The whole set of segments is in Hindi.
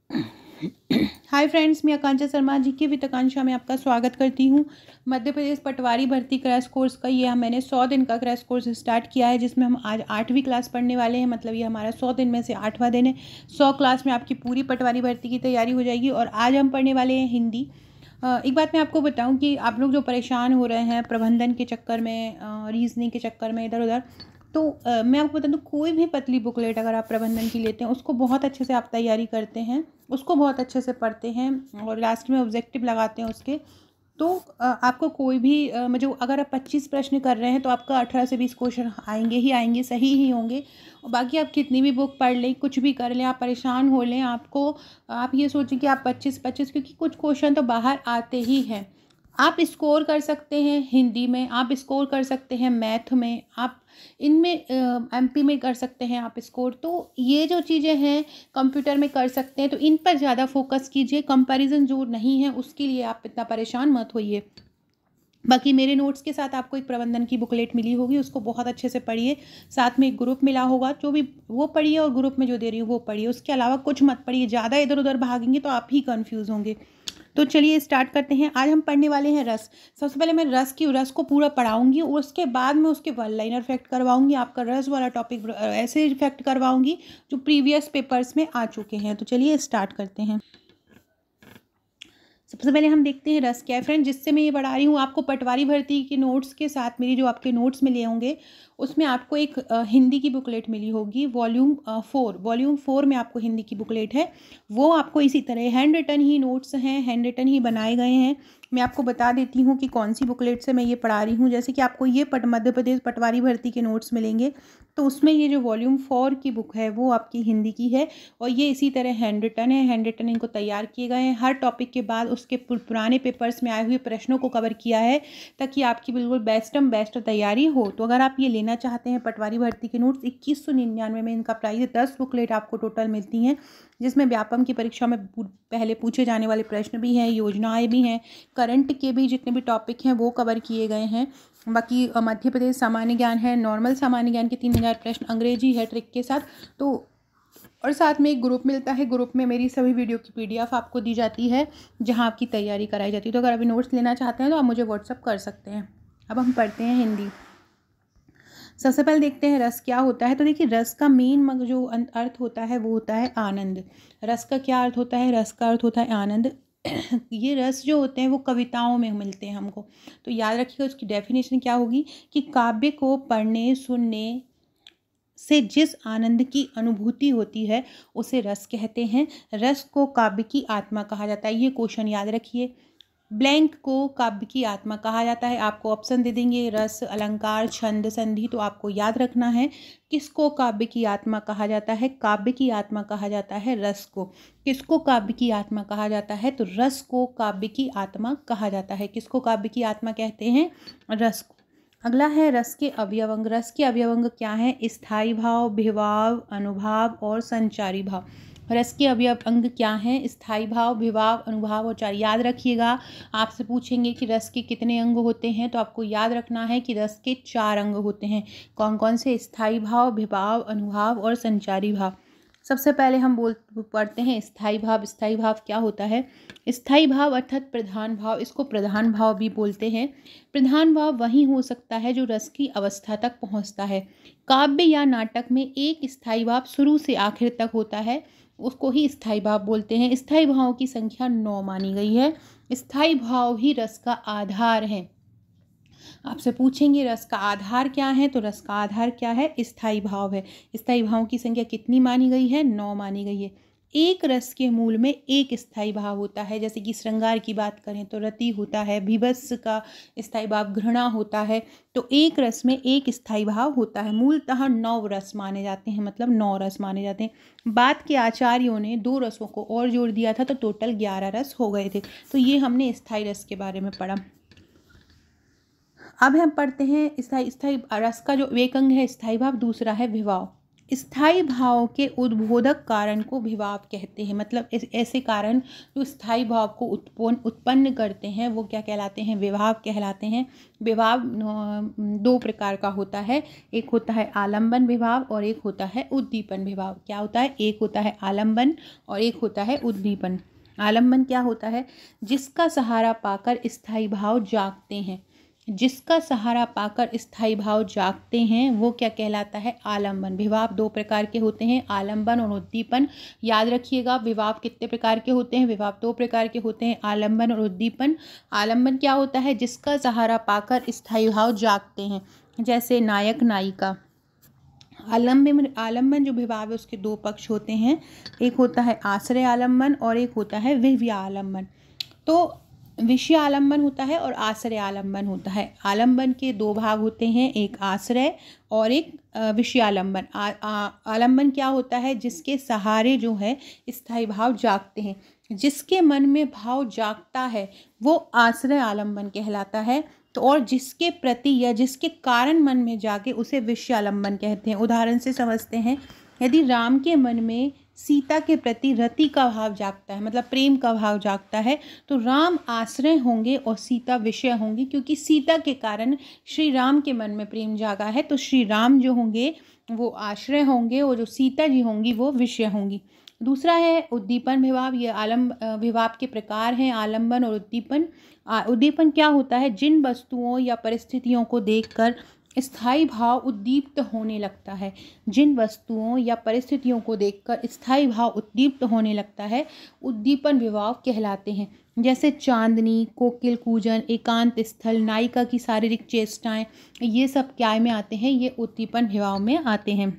हाय फ्रेंड्स, मैं आकांक्षा शर्मा जी की वित्ताकांक्षा में आपका स्वागत करती हूँ। मध्य प्रदेश पटवारी भर्ती क्रैश कोर्स का ये मैंने 100 दिन का क्रैश कोर्स स्टार्ट किया है, जिसमें हम आज 8वीं क्लास पढ़ने वाले हैं। मतलब ये हमारा 100 दिन में से 8वां दिन है। 100 क्लास में आपकी पूरी पटवारी भर्ती की तैयारी हो जाएगी। और आज हम पढ़ने वाले हैं हिंदी। एक बात मैं आपको बताऊं कि आप लोग जो परेशान हो रहे हैं प्रबंधन के चक्कर में, रीजनिंग के चक्कर में, इधर उधर, तो मैं आपको बता दूं, कोई भी पतली बुकलेट अगर आप प्रबंधन की लेते हैं, उसको बहुत अच्छे से आप तैयारी करते हैं, उसको बहुत अच्छे से पढ़ते हैं और लास्ट में ऑब्जेक्टिव लगाते हैं उसके, तो आपको कोई भी जो अगर आप 25 प्रश्न कर रहे हैं तो आपका 18 से 20 क्वेश्चन आएंगे ही आएंगे, सही ही होंगे। और बाकी आप कितनी भी बुक पढ़ लें, कुछ भी कर लें, आप परेशान हो लें, आपको आप ये सोचें कि आप 25 क्योंकि कुछ क्वेश्चन तो बाहर आते ही हैं। आप स्कोर कर सकते हैं हिंदी में, आप स्कोर कर सकते हैं मैथ में, आप इनमें एमपी में कर सकते हैं आप स्कोर। तो ये जो चीज़ें हैं कंप्यूटर में कर सकते हैं, तो इन पर ज़्यादा फोकस कीजिए। कंपैरिजन जो नहीं है उसके लिए आप इतना परेशान मत होइए। बाकी मेरे नोट्स के साथ आपको एक प्रबंधन की बुकलेट मिली होगी, उसको बहुत अच्छे से पढ़िए। साथ में एक ग्रुप मिला होगा, जो भी वो पढ़िए, और ग्रुप में जो दे रही हूँ वो पढ़िए। उसके अलावा कुछ मत पढ़िए, ज़्यादा इधर उधर भागेंगे तो आप ही कंफ्यूज होंगे। तो चलिए स्टार्ट करते हैं। आज हम पढ़ने वाले हैं रस। सबसे पहले मैं रस को पूरा पढ़ाऊंगी, उसके बाद में उसके वन लाइनर फैक्ट करवाऊंगी। आपका रस वाला टॉपिक ऐसे फैक्ट करवाऊंगी जो प्रीवियस पेपर्स में आ चुके हैं। तो चलिए स्टार्ट करते हैं। सबसे पहले हम देखते हैं रस क्या है। फ्रेंड, जिससे मैं ये पढ़ा रही हूँ आपको पटवारी भर्ती के नोट्स के साथ, मेरी जो आपके नोट्स मिले होंगे उसमें आपको एक हिंदी की बुकलेट मिली होगी। वॉल्यूम 4 में आपको हिंदी की बुकलेट है। वो आपको इसी तरह हैंड रिटन ही नोट्स हैं, हैंड रिटन ही बनाए गए हैं। मैं आपको बता देती हूँ कि कौन सी बुकलेट से मैं ये पढ़ा रही हूँ। जैसे कि आपको ये मध्य प्रदेश पटवारी भर्ती के नोट्स मिलेंगे, तो उसमें ये जो वॉल्यूम 4 की बुक है वो आपकी हिंदी की है। और ये इसी तरह हैंड रिटन है, हैंड रिटन इनको तैयार किए गए हैं। हर टॉपिक के बाद उसके पुराने पेपर्स में आए हुए प्रश्नों को कवर किया है, ताकि आपकी बिल्कुल बेस्ट तैयारी हो। तो अगर आप ये लेना चाहते हैं पटवारी भर्ती के नोट्स, 2199 में इनका प्राइस है। 10 बुकलेट आपको टोटल मिलती हैं, जिसमें व्यापम की परीक्षा में पहले पूछे जाने वाले प्रश्न भी हैं, योजनाएं भी हैं, करंट के भी जितने भी टॉपिक हैं वो कवर किए गए हैं। बाकी मध्य प्रदेश सामान्य ज्ञान है, नॉर्मल सामान्य ज्ञान के 3000 प्रश्न, अंग्रेजी है ट्रिक के साथ। तो और साथ में एक ग्रुप मिलता है, ग्रुप में मेरी सभी वीडियो की पीडीएफ आपको दी जाती है, जहां आपकी तैयारी कराई जाती है। तो अगर अभी नोट्स लेना चाहते हैं तो आप मुझे व्हाट्सअप कर सकते हैं। अब हम पढ़ते हैं हिंदी। सबसे पहले देखते हैं रस क्या होता है। तो देखिए, रस का मेन जो अर्थ होता है वो होता है आनंद। रस का क्या अर्थ होता है? रस का अर्थ होता है आनंद। ये रस जो होते हैं वो कविताओं में मिलते हैं हमको। तो याद रखिएगा उसकी डेफिनेशन क्या होगी कि काव्य को पढ़ने सुनने से जिस आनंद की अनुभूति होती है उसे रस कहते हैं। रस को काव्य की आत्मा कहा जाता है। ये क्वेश्चन याद रखिए। ब्लैंक को काव्य की आत्मा कहा जाता है। आपको ऑप्शन दे देंगे रस, अलंकार, छंद, संधि। तो आपको याद रखना है किसको काव्य की आत्मा कहा जाता है। काव्य की आत्मा कहा जाता है रस को। किसको काव्य की आत्मा कहा जाता है? तो रस को काव्य की आत्मा कहा जाता है। किसको काव्य की आत्मा कहते हैं? रस को। अगला है रस के अवयवंग। रस के अवयवंग क्या है? स्थायी भाव, विभाव, अनुभाव और संचारी भाव। रस के अवयव अंग क्या हैं? स्थायी भाव, विभाव, अनुभाव और चार। याद रखिएगा, आपसे पूछेंगे कि रस के कितने अंग होते हैं, तो आपको याद रखना है कि रस के 4 अंग होते हैं। कौन कौन से? स्थायी भाव, विभाव, अनुभाव और संचारी भाव। सबसे पहले हम पढ़ते हैं स्थायी भाव। स्थायी भाव क्या होता है? स्थायी भाव अर्थात प्रधान भाव, इसको प्रधान भाव भी बोलते हैं। प्रधान भाव वही हो सकता है जो रस की अवस्था तक पहुंचता है। काव्य या नाटक में एक स्थायी भाव शुरू से आखिर तक होता है, उसको ही स्थायी भाव बोलते हैं। स्थायी भावों की संख्या 9 मानी गई है। स्थायी भाव ही रस का आधार है। आपसे पूछेंगे रस का आधार क्या है, तो रस का आधार क्या है? स्थायी भाव है। स्थायी भावों की संख्या कितनी मानी गई है? 9 मानी गई है। एक रस के मूल में एक स्थायी भाव होता है। जैसे कि श्रृंगार की बात करें तो रति होता है, भीभत्स का स्थायी भाव घृणा होता है। तो एक रस में एक स्थायी भाव होता है। मूलतः 9 रस माने जाते हैं, मतलब 9 रस माने जाते हैं। बाद के आचार्यों ने 2 रसों को और जोड़ दिया था, तो टोटल 11 रस हो गए थे। तो ये हमने स्थायी रस के बारे में पढ़ा। अब हम पढ़ते हैं स्थायी रस का जो एक अंग है स्थायी भाव, दूसरा है विभाव। स्थायी भाव के उद्बोधक कारण को विभाव कहते हैं। मतलब ऐसे कारण जो स्थायी भाव को उत्पन्न करते हैं वो क्या कहलाते हैं? विभाव कहलाते हैं। विभाव दो प्रकार का होता है, एक होता है आलंबन विभाव और एक होता है उद्दीपन विभाव। क्या होता है? एक होता है आलंबन और एक होता है उद्दीपन। आलंबन क्या होता है? जिसका सहारा पाकर स्थायी भाव जागते हैं। जिसका सहारा पाकर स्थायी भाव जागते हैं वो क्या कहलाता है? आलंबन। विभाव दो प्रकार के होते हैं, आलंबन और उद्दीपन। याद रखिएगा, विभाव कितने प्रकार के होते हैं? विभाव दो प्रकार के होते हैं, आलंबन और उद्दीपन। आलंबन क्या होता है? जिसका सहारा पाकर स्थायी भाव जागते हैं, जैसे नायक नायिका। आलंबन जो विभाव है उसके दो पक्ष होते हैं, एक होता है आश्रय आलंबन और एक होता है विषय आलंबन। तो विषय आलंबन होता है और आश्रय आलंबन होता है। आलंबन के दो भाग होते हैं, एक आश्रय और एक विषय आलंबन। आलंबन क्या होता है? जिसके सहारे जो है स्थायी भाव जागते हैं। जिसके मन में भाव जागता है वो आश्रय आलंबन कहलाता है। तो और जिसके प्रति या जिसके कारण मन में जागे उसे विषय आलंबन कहते हैं। उदाहरण से समझते हैं, यदि राम के मन में सीता के प्रति रति का भाव जागता है, मतलब प्रेम का भाव जागता है, तो राम आश्रय होंगे और सीता विषय होंगी, क्योंकि सीता के कारण श्री राम के मन में प्रेम जागा है। तो श्री राम जो होंगे वो आश्रय होंगे और जो सीता जी होंगी वो विषय होंगी। दूसरा है उद्दीपन विभाव। ये विभाव के प्रकार हैं, आलंबन और उद्दीपन। उद्दीपन क्या होता है? जिन वस्तुओं या परिस्थितियों को देखकर स्थायी भाव उद्दीप्त होने लगता है। जिन वस्तुओं या परिस्थितियों को देखकर स्थायी भाव उद्दीप्त होने लगता है, उद्दीपन विभाव कहलाते हैं। जैसे चांदनी, कोकिल कूजन, एकांत स्थल, नायिका की शारीरिक चेष्टाएं, ये सब क्या में आते हैं? ये उद्दीपन विभाव में आते हैं।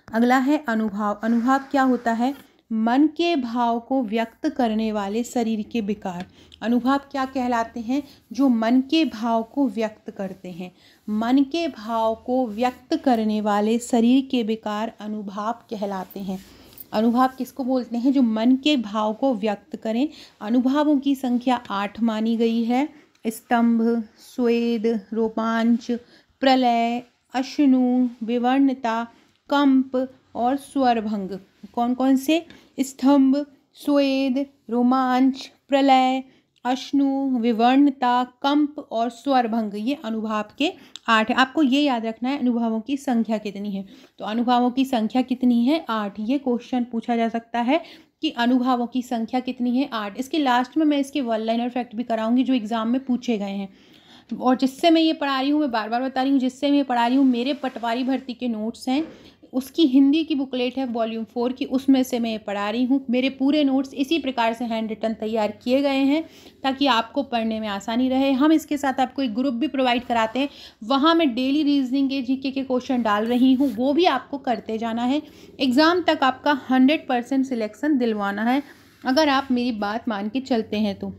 अगला है अनुभाव। अनुभाव क्या होता है? मन के भाव को व्यक्त करने वाले शरीर के विकार। अनुभाव क्या कहलाते हैं? जो मन के भाव को व्यक्त करते हैं। मन के भाव को व्यक्त करने वाले शरीर के विकार अनुभाव कहलाते हैं। अनुभाव किसको बोलते हैं? जो मन के भाव को व्यक्त करें। अनुभावों की संख्या 8 मानी गई है। स्तंभ, स्वेद, रोमांच, प्रलय, अश्नु, विवर्णता, कंप और स्वरभंग। कौन कौन से? स्तंभ, स्वेद, रोमांच, प्रलय, अश्नु, विवर्णता, कंप और स्वरभंग, ये अनुभाव के 8 है। आपको ये याद रखना है अनुभवों की संख्या कितनी है। तो अनुभवों की संख्या कितनी है? 8। ये क्वेश्चन पूछा जा सकता है कि अनुभवों की संख्या कितनी है? 8। इसके लास्ट में मैं इसके वन लाइनर फैक्ट भी कराऊंगी जो एग्जाम में पूछे गए हैं। और जिससे मैं ये पढ़ा रही हूँ, मैं बार बार बता रही हूँ, जिससे मैं पढ़ा रही हूँ, मेरे पटवारी भर्ती के नोट्स हैं, उसकी हिंदी की बुकलेट है वॉल्यूम 4 की, उसमें से मैं पढ़ा रही हूँ। मेरे पूरे नोट्स इसी प्रकार से हैंड रिटन तैयार किए गए हैं ताकि आपको पढ़ने में आसानी रहे। हम इसके साथ आपको एक ग्रुप भी प्रोवाइड कराते हैं, वहाँ मैं डेली रीजनिंग के जीके के क्वेश्चन डाल रही हूँ, वो भी आपको करते जाना है। एग्ज़ाम तक आपका 100% सिलेक्शन दिलवाना है अगर आप मेरी बात मान के चलते हैं तो।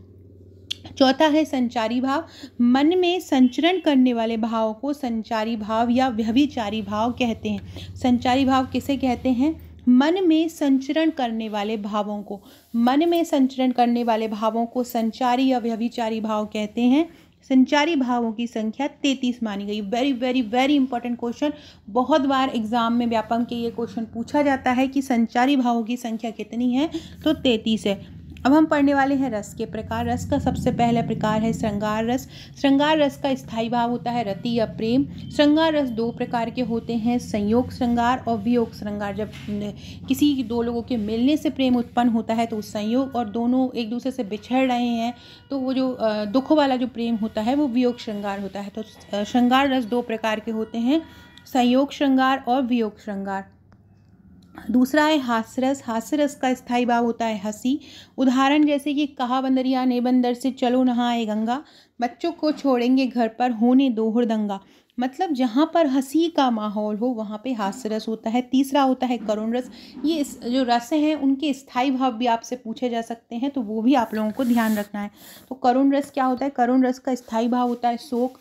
चौथा है संचारी भाव। मन में संचरण करने वाले भाव को संचारी भाव या व्यभिचारी भाव कहते हैं। संचारी भाव किसे कहते हैं? मन में संचरण करने वाले भावों को। मन में संचरण करने वाले भावों को संचारी या व्यभिचारी भाव कहते हैं। संचारी भावों की संख्या 33 मानी गई। Very very very important question. बहुत बार एग्जाम में व्यापम के ये क्वेश्चन पूछा जाता है कि संचारी भावों की संख्या कितनी है, तो 33 है। अब हम पढ़ने वाले हैं रस के प्रकार। रस का सबसे पहला प्रकार है श्रृंगार रस। श्रृंगार रस का स्थायी भाव होता है रति या प्रेम। श्रृंगार रस दो प्रकार के होते हैं, संयोग श्रृंगार और वियोग श्रृंगार। जब किसी दो लोगों के मिलने से प्रेम उत्पन्न होता है तो संयोग, और दोनों एक दूसरे से बिछड़ रहे हैं तो वो जो दुख वाला जो प्रेम होता है वो वियोग श्रृंगार होता है। तो श्रृंगार रस दो प्रकार के होते हैं, संयोग श्रृंगार और वियोग श्रृंगार। दूसरा है हास्यरस। हास्यरस का स्थायी भाव होता है हंसी। उदाहरण जैसे कि कहा बंदरिया ने बंदर से चलो नहाए गंगा, बच्चों को छोड़ेंगे घर पर होने दो हुड़दंगा। मतलब जहाँ पर हंसी का माहौल हो वहाँ पे हास्यरस होता है। तीसरा होता है करुण रस। ये जो रस हैं उनके स्थायी भाव भी आपसे पूछे जा सकते हैं, तो वो भी आप लोगों को ध्यान रखना है। तो करुण रस क्या होता है? करुण रस का स्थायी भाव होता है शोक।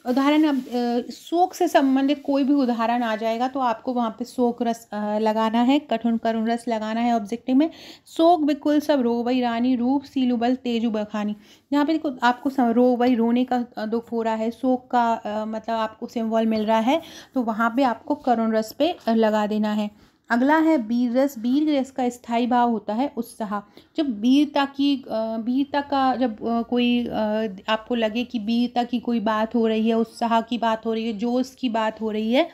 उदाहरण अब शोक से संबंधित कोई भी उदाहरण आ जाएगा तो आपको वहाँ पे शोक रस लगाना है, कठिन करुण रस लगाना है ऑब्जेक्टिव में। शोक बिकुल सब रोवई रानी, रूप सीलु बल तेजु बखानी। यहाँ पे देखो आपको रोवई रोने का दुख हो रहा है, शोक का मतलब आपको सिंबल मिल रहा है, तो वहाँ पे आपको करुण रस पे लगा देना है। अगला है वीर रस। वीर रस का स्थायी भाव होता है उत्साह। जब वीरता का जब कोई आपको लगे कि वीरता की कोई बात हो रही है, उत्साह की बात हो रही है, जोश की बात हो रही है,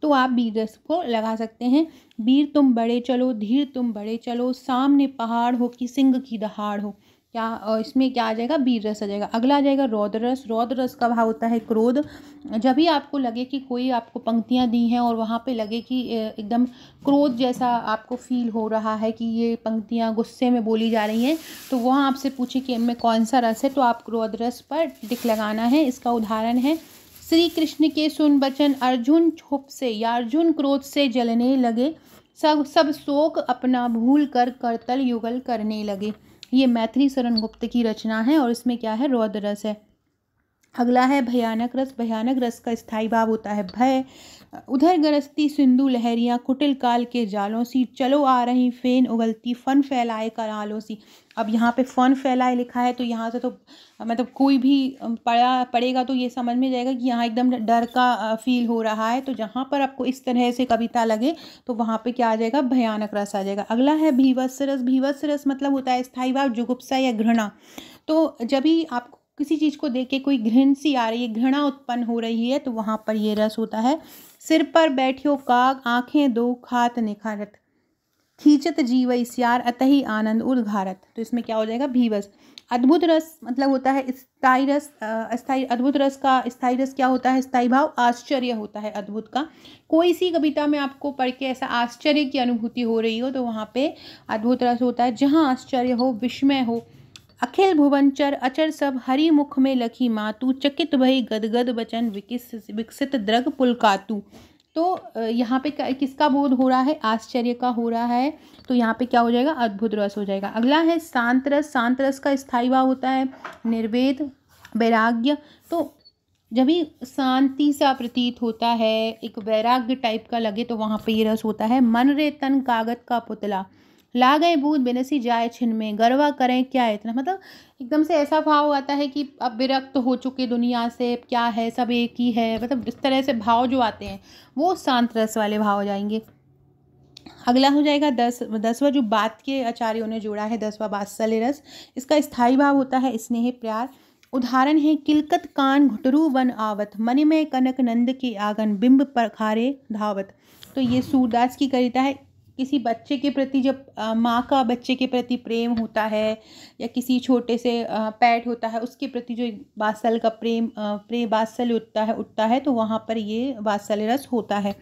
तो आप वीर रस को लगा सकते हैं। वीर तुम बड़े चलो, धीर तुम बड़े चलो, सामने पहाड़ हो कि सिंह की दहाड़ हो। क्या इसमें क्या आ जाएगा? वीर रस आ जाएगा। अगला आ जाएगा रौद्र रस। रौद्र रस का भाव होता है क्रोध। जब भी आपको लगे कि कोई आपको पंक्तियाँ दी हैं और वहाँ पे लगे कि एकदम क्रोध जैसा आपको फील हो रहा है कि ये पंक्तियाँ गुस्से में बोली जा रही हैं, तो वहाँ आपसे पूछे कि इनमें कौन सा रस है, तो आप क्रोध रस पर टिक लगाना है। इसका उदाहरण है श्री कृष्ण के सुन बचन, अर्जुन क्षोभ से या अर्जुन क्रोध से जलने लगे, सब सब शोक अपना भूल कर करतल युगल करने लगे। ये मैथिली शरण गुप्त की रचना है और इसमें क्या है? रौद्र रस है। अगला है भयानक रस। भयानक रस का स्थायी भाव होता है भय। उधर गरजती सिंधु लहरियाँ, कुटिल काल के जालों सी, चलो आ रही फेन उगलती, फन फैलाए करालों सी। अब यहाँ पे फन फैलाए लिखा है, तो यहाँ से तो मतलब कोई भी पढ़ेगा तो ये समझ में जाएगा कि यहाँ एकदम डर का फील हो रहा है। तो जहाँ पर आपको इस तरह से कविता लगे तो वहाँ पे क्या आ जाएगा? भयानक रस आ जाएगा। अगला है भीभत्स रस। भीभत्स रस मतलब होता है स्थायी भाव जुगुप्सा या घृणा। तो जब भी आपको किसी चीज़ को देख के कोई घृण सी आ रही है, घृणा उत्पन्न हो रही है, तो वहाँ पर ये रस होता है। सिर पर बैठियो काग, आंखें दो खात निखारत, खींचत जीवई सियार, अतहि आनंद उद्घारत। तो इसमें क्या हो जाएगा? भीवस। अद्भुत रस मतलब होता है स्थायी रस। अद्भुत रस का स्थायी रस क्या होता है? स्थायी भाव आश्चर्य होता है अद्भुत का। कोई सी कविता में आपको पढ़ के ऐसा आश्चर्य की अनुभूति हो रही हो, तो वहाँ पे अद्भुत रस होता है। जहाँ आश्चर्य हो, विस्मय हो, अखिल भुवनचर अचर सब हरि मुख में लखी मातु, चकित भई गदगद बचन विकसित द्रग पुलकातु। तो यहाँ पे किसका बोध हो रहा है? आश्चर्य का हो रहा है, तो यहाँ पे क्या हो जाएगा? अद्भुत रस हो जाएगा। अगला है शांत रस। शांत रस का स्थायी भाव होता है निर्वेद, वैराग्य। तो जब भी शांति सा प्रतीत होता है, एक वैराग्य टाइप का लगे, तो वहाँ पे ये रस होता है। मन रे तन कागज का पुतला, ला गए बूंद बिनसी जाए छिन में, गरवा करें क्या इतना। मतलब एकदम से ऐसा भाव आता है कि अब विरक्त हो चुके दुनिया से, क्या है, सब एक ही है, मतलब इस तरह से भाव जो आते हैं वो शांत रस वाले भाव हो जाएंगे। अगला हो जाएगा दसवां, जो बात के आचार्यों ने जोड़ा है, 10वां वात्सल्य रस। इसका स्थायी भाव होता है स्नेह प्यार। उदाहरण है किलकत कान घुटरू वन आवत, मन में कनक नंद के आंगन, बिंब पखारे धावत। तो ये सूरदास की कविता है। किसी बच्चे के प्रति जब माँ का बच्चे के प्रति प्रेम होता है, या किसी छोटे से पैट होता है उसके प्रति जो वात्सल्य का प्रेम वात्सल्य उठता है, तो वहाँ पर ये वात्सल्य रस होता है।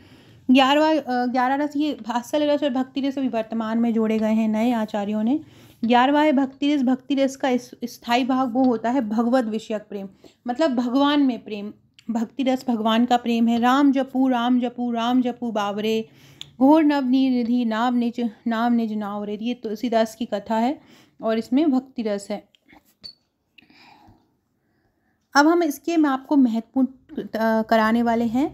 11वां रस, ये वात्सल्य रस और भक्ति रस अभी वर्तमान में जोड़े गए हैं नए आचार्यों ने। 11वां है भक्ति रस। भक्ति रस का स्थायी भाग वो होता है भगवत विषयक प्रेम, मतलब भगवान में प्रेम। भक्ति रस भगवान का प्रेम है। राम जपू राम जपू राम जपू बावरे, घोर नव निधि नाम निज नावरे। ये तुलसीदास की कथा है और इसमें भक्ति रस है। अब हम इसके में आपको महत्वपूर्ण कराने वाले हैं।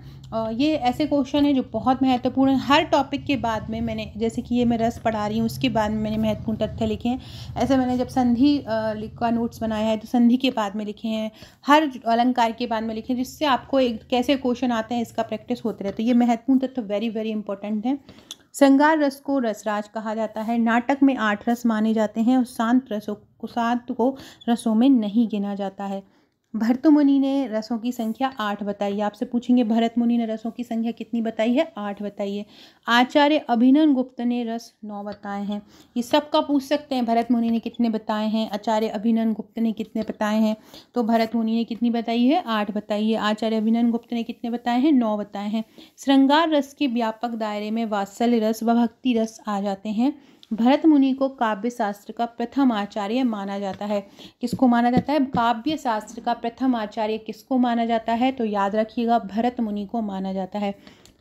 ये ऐसे क्वेश्चन है जो बहुत महत्वपूर्ण है। हर टॉपिक के बाद में मैंने, जैसे कि ये मैं रस पढ़ा रही हूँ, उसके बाद में मैंने महत्वपूर्ण तथ्य लिखे हैं। ऐसे मैंने जब संधि का नोट्स बनाया है तो संधि के बाद में लिखे हैं, हर अलंकार के बाद में लिखे हैं, जिससे आपको कैसे क्वेश्चन आते हैं इसका प्रैक्टिस होते रहता है। ये महत्वपूर्ण तथ्य वेरी वेरी इंपॉर्टेंट है। श्रृंगार रस को रसराज कहा जाता है। नाटक में 8 रस माने जाते हैं और शांत को रसों में नहीं गिना जाता है। भरत मुनि ने रसों की संख्या 8 बताई। आपसे पूछेंगे भरत मुनि ने रसों की संख्या कितनी बताई है? 8 बताइए। आचार्य अभिनव गुप्त ने रस 9 बताए हैं। ये सबका पूछ सकते हैं, भरत मुनि ने कितने बताए हैं, आचार्य अभिनव गुप्त ने कितने बताए हैं। तो भरत मुनि ने कितनी बताई है? 8 बताई है। आचार्य अभिनव गुप्त ने कितने बताए हैं? 9 बताए हैं। श्रृंगार रस के व्यापक दायरे में वात्सल्य रस व भक्ति रस आ जाते हैं। भरत मुनि को काव्य शास्त्र का प्रथम आचार्य माना जाता है। किसको माना जाता है? काव्य शास्त्र का प्रथम आचार्य किसको माना जाता है? तो याद रखिएगा, भरत मुनि को माना जाता है।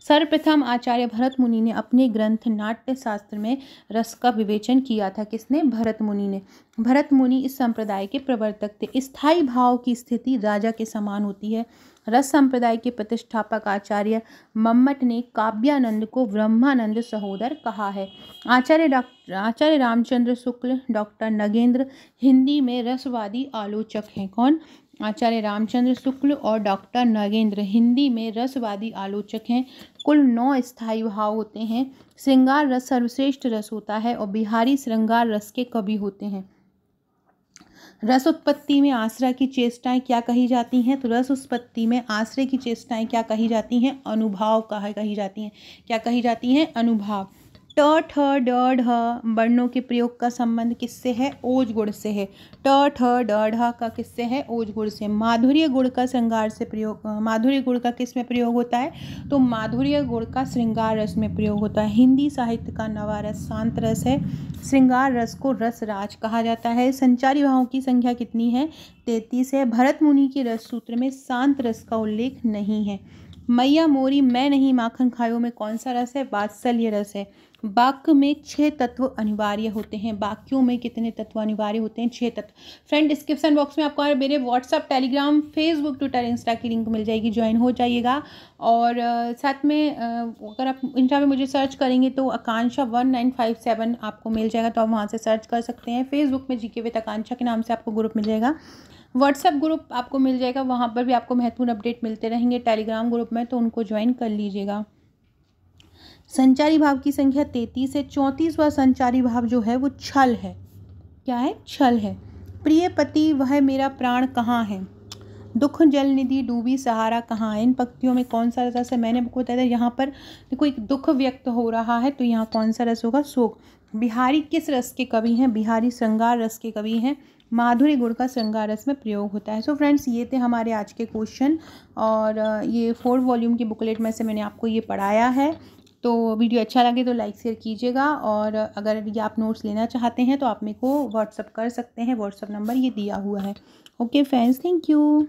सर्वप्रथम आचार्य भरत मुनि ने अपने ग्रंथ नाट्य शास्त्र में रस का विवेचन किया था। किसने? भरत मुनि ने। भरत मुनि इस संप्रदाय के प्रवर्तक थे। स्थायी भाव की स्थिति राजा के समान होती है। रस संप्रदाय के प्रतिष्ठापक आचार्य मम्मट ने काव्यानंद को ब्रह्मानंद सहोदर कहा है। आचार्य रामचंद्र शुक्ल, डॉक्टर नगेंद्र हिंदी में रसवादी आलोचक हैं। कौन? आचार्य रामचंद्र शुक्ल और डॉक्टर नगेंद्र हिंदी में रसवादी आलोचक हैं। कुल 9 स्थायी भाव होते हैं। श्रृंगार रस सर्वश्रेष्ठ रस होता है और बिहारी श्रृंगार रस के कवि होते हैं। रस उत्पत्ति में आश्रय की चेष्टाएं क्या कही जाती हैं? तो रस उत्पत्ति में आश्रय की चेष्टाएं क्या कही जाती हैं? अनुभाव कही जाती हैं। क्या कही जाती हैं? अनुभाव। ट, ठ, ड, ढ वर्णों के प्रयोग का संबंध किससे है? ओज गुण से है। ट, ठ, ड, ढ का किससे है? ओज गुण से। माधुर्य गुण का श्रृंगार से प्रयोग, माधुर्य गुण का किस में प्रयोग होता है? तो माधुर्य गुण का श्रृंगार रस में प्रयोग होता है। हिंदी साहित्य का नवा रस शांत रस है। श्रृंगार रस को रसराज कहा जाता है। संचारी भावों की संख्या कितनी है? 33 है। भरत मुनि के रस सूत्र में शांत रस का उल्लेख नहीं है। मैया मोरी मैं नहीं माखन खायो में कौन सा रस है? वात्सल्य रस है। वाक्य में 6 तत्व अनिवार्य होते हैं। वाक्यों में कितने तत्व अनिवार्य होते हैं? 6 तत्व। फ्रेंड, डिस्क्रिप्शन बॉक्स में आपको मेरे WhatsApp, Telegram, Facebook, Twitter, Insta की लिंक मिल जाएगी, ज्वाइन हो जाइएगा। और साथ में अगर आप इंस्टा में मुझे सर्च करेंगे तो आकांक्षा 1957 आपको मिल जाएगा, तो आप वहाँ से सर्च कर सकते हैं। फेसबुक में जीके विद आकांक्षा के नाम से आपको ग्रुप मिल जाएगा। व्हाट्सएप ग्रुप आपको मिल जाएगा, वहाँ पर भी आपको महत्वपूर्ण अपडेट मिलते रहेंगे। टेलीग्राम ग्रुप में तो उनको ज्वाइन कर लीजिएगा। संचारी भाव की संख्या 33 है। 34वां संचारी भाव जो है वो छल है। क्या है? छल है। प्रिय पति वह मेरा प्राण कहाँ है? दुख जल निधि डूबी सहारा कहाँ है? इन पंक्तियों में कौन सा रस है? मैंने आपको बताया था, यहाँ पर देखो एक दुख व्यक्त हो रहा है, तो यहाँ कौन सा रस होगा? शोक। बिहारी किस रस के कवि हैं? बिहारी श्रृंगार रस के कवि हैं। माधुर्य गुण का श्रृंगार रस में प्रयोग होता है। सो फ्रेंड्स, ये थे हमारे आज के क्वेश्चन, और ये 4 वॉल्यूम की बुकलेट में से मैंने आपको ये पढ़ाया है। तो वीडियो अच्छा लगे तो लाइक शेयर कीजिएगा, और अगर ये आप नोट्स लेना चाहते हैं तो आप मेरे को व्हाट्सअप कर सकते हैं। व्हाट्सअप नंबर ये दिया हुआ है। Okay friends, thank you.